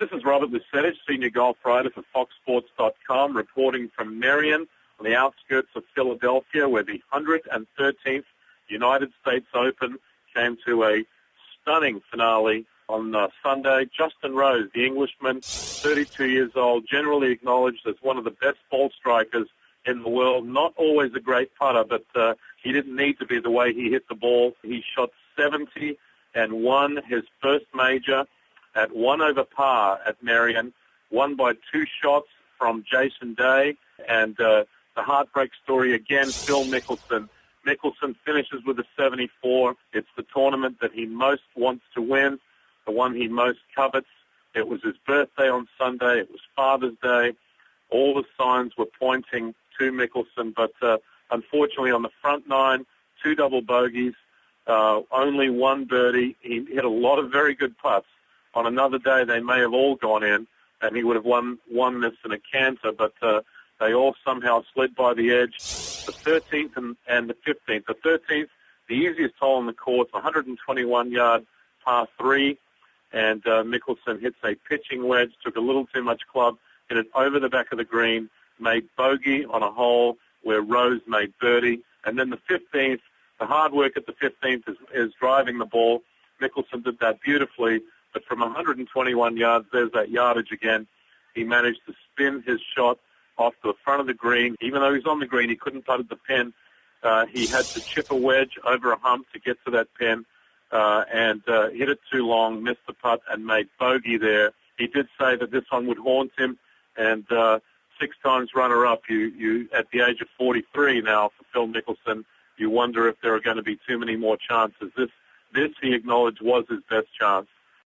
This is Robert Lucetich, senior golf writer for FoxSports.com, reporting from Merion on the outskirts of Philadelphia, where the 113th United States Open came to a stunning finale on Sunday. Justin Rose, the Englishman, 32 years old, generally acknowledged as one of the best ball strikers in the world. Not always a great putter, but he didn't need to be the way he hit the ball. He shot 70 and won his first major at 1 over par at Merion, won by 2 shots from Jason Day. And the heartbreak story again, Phil Mickelson. Mickelson finishes with a 74. It's the tournament that he most wants to win, the one he most covets. It was his birthday on Sunday. It was Father's Day. All the signs were pointing to Mickelson, but unfortunately on the front 9, 2 double bogeys, only 1 birdie. He hit a lot of very good putts. On another day, they may have all gone in, and he would have won this in a canter, but they all somehow slid by the edge. The 13th and the 15th. The 13th, the easiest hole in the course, 121-yard par 3, and Mickelson hits a pitching wedge, took a little too much club, hit it over the back of the green, made bogey on a hole where Rose made birdie. And then the 15th, the hard work at the 15th is driving the ball. Mickelson did that beautifully, but from 121 yards, there's that yardage again. He managed to spin his shot off to the front of the green. Even though he's on the green, he couldn't putt at the pin. He had to chip a wedge over a hump to get to that pin, and hit it too long, missed the putt, and made bogey there. He did say that this one would haunt him, and 6 times runner-up. You at the age of 43 now for Phil Mickelson, you wonder if there are going to be too many more chances. This he acknowledged was his best chance.